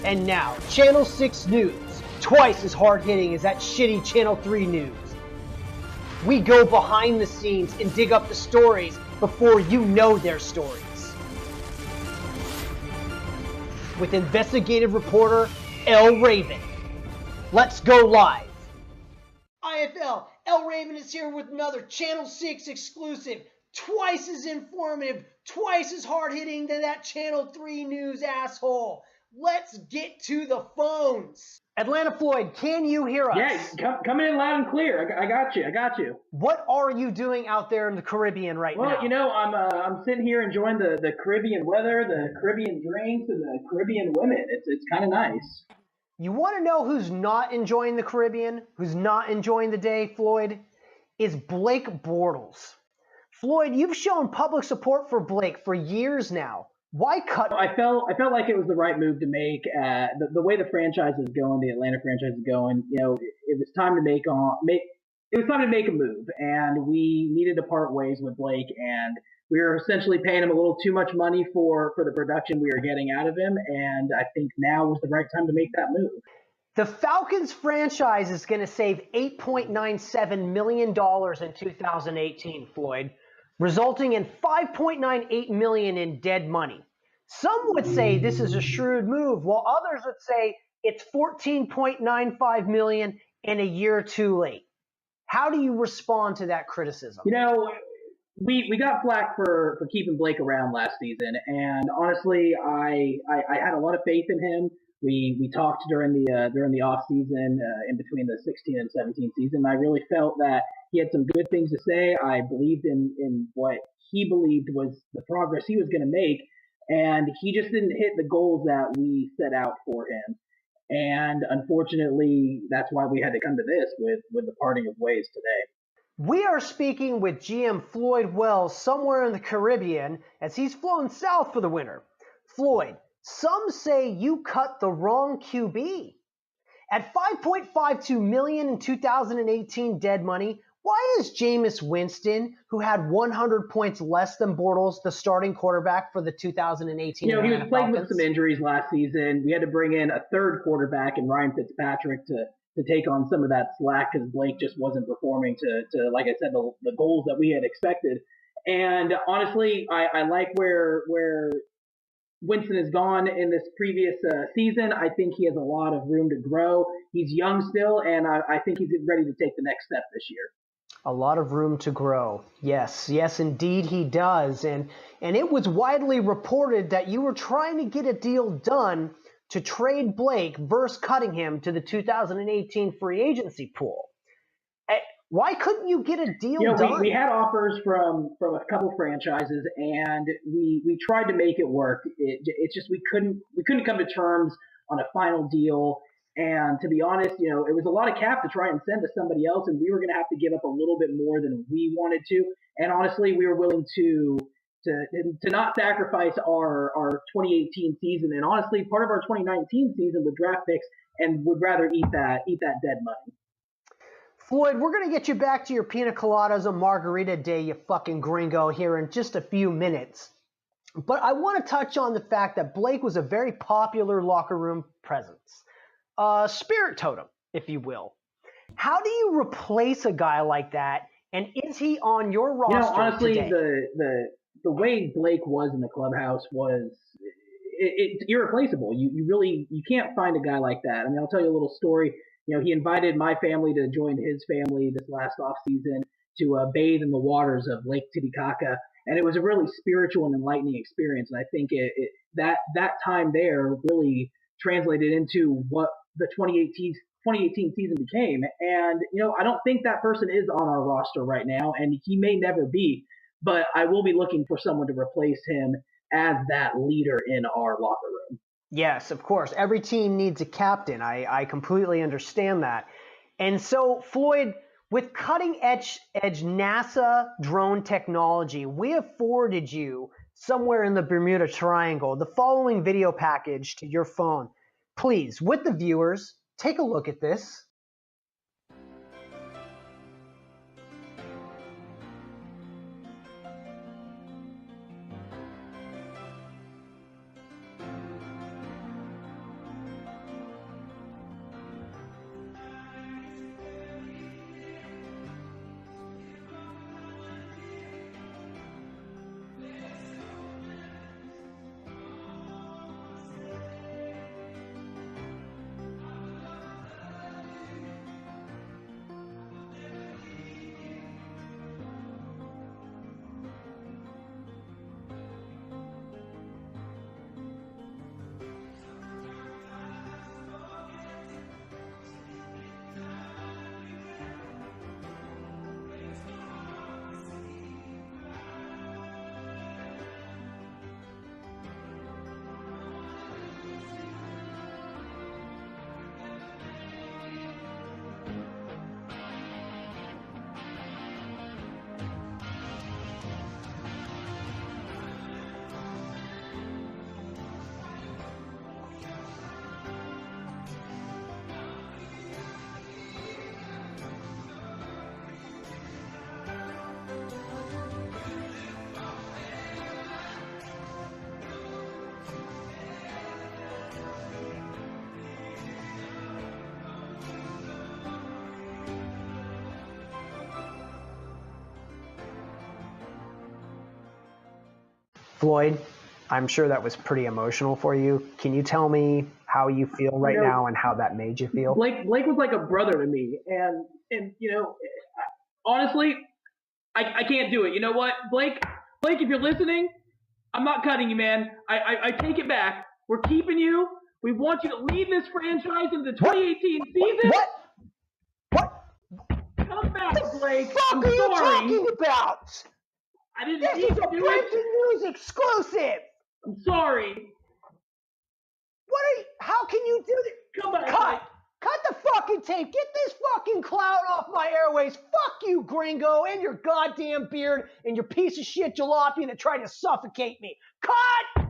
And now, Channel 6 News, twice as hard-hitting as that shitty Channel 3 news. We go behind the scenes and dig up the stories before you know their stories. With investigative reporter El Raven. Let's go live. IFL, El Raven is here with another Channel 6 exclusive, twice as informative, twice as hard-hitting than that Channel 3 news asshole. Let's get to the phones. Atlanta Floyd, can you hear us? Yeah, coming in loud and clear. I got you. What are you doing out there in the Caribbean right now? Well, you know, I'm sitting here enjoying the Caribbean weather, the Caribbean drinks, and the Caribbean women. It's kind of nice. You want to know who's not enjoying the Caribbean, who's not enjoying the day, Floyd? Is Blake Bortles. Floyd, you've shown public support for Blake for years now. Why cut? I felt like it was the right move to make. The way the franchise is going, the Atlanta franchise is going. You know, it was time to make a move, and we needed to part ways with Blake, and we were essentially paying him a little too much money for the production we were getting out of him, and I think now was the right time to make that move. The Falcons franchise is going to save $8.97 million in 2018, Floyd, resulting in $5.98 million in dead money. Some would say this is a shrewd move, while others would say it's $14.95 million and a year too late. How do you respond to that criticism? You know, we got flack for keeping Blake around last season, and honestly, I had a lot of faith in him. We talked during the off season, in between the 16 and 17 season. I really felt that he had some good things to say. I believed in what he believed was the progress he was going to make, and he just didn't hit the goals that we set out for him. And unfortunately, that's why we had to come to this with the parting of ways today. We are speaking with GM Floyd Wells somewhere in the Caribbean as he's flown south for the winter. Floyd, some say you cut the wrong QB. At $5.52 million in 2018 dead money, why is Jameis Winston, who had 100 points less than Bortles, the starting quarterback for the 2018 You know, he was plagued Falcons? with some injuries last season. We had to bring in a third quarterback in Ryan Fitzpatrick to take on some of that slack because Blake just wasn't performing to like I said, the goals that we had expected. And honestly, I like where Winston has gone in this previous season. I think he has a lot of room to grow. He's young still, and I think he's ready to take the next step this year. A lot of room to grow. Yes, indeed he does. And it was widely reported that you were trying to get a deal done to trade Blake versus cutting him to the 2018 free agency pool. Why couldn't you get a deal done? We had offers from a couple franchises, and we tried to make it work. It's just we couldn't come to terms on a final deal. And to be honest, you know, it was a lot of cap to try and send to somebody else, and we were going to have to give up a little bit more than we wanted to. And honestly, we were willing to not sacrifice our 2018 season, and honestly, part of our 2019 season with draft picks, and would rather eat that dead money. Floyd, we're going to get you back to your pina coladas on Margarita Day, you fucking gringo, here in just a few minutes. But I want to touch on the fact that Blake was a very popular locker room presence. Spirit totem, if you will. How do you replace a guy like that, and is he on your roster today? Honestly, the way Blake was in the clubhouse was it's irreplaceable. You can't find a guy like that. I mean, I'll tell you a little story. You know, he invited my family to join his family this last off season to bathe in the waters of Lake Titicaca, and it was a really spiritual and enlightening experience. And I think that time there really translated into what the 2018 season became. And, you know, I don't think that person is on our roster right now, and he may never be, but I will be looking for someone to replace him as that leader in our locker room. Yes, of course. Every team needs a captain. I completely understand that. And so, Floyd, with cutting-edge NASA drone technology, we have forwarded you somewhere in the Bermuda Triangle the following video package to your phone. Please, with the viewers, take a look at this. Floyd, I'm sure that was pretty emotional for you. Can you tell me how you feel right now and how that made you feel? Blake was like a brother to me, and honestly, I can't do it. You know what, Blake, if you're listening, I'm not cutting you, man. I take it back. We're keeping you. We want you to lead this franchise into the 2018 season. What? Come back, Blake. What the fuck are you talking about? I didn't This need is to a do breaking news exclusive. I'm sorry. How can you do this? Come on, Cut the fucking tape. Get this fucking clown off my airways. Fuck you, gringo, and your goddamn beard and your piece of shit jalopy that tried to suffocate me. Cut!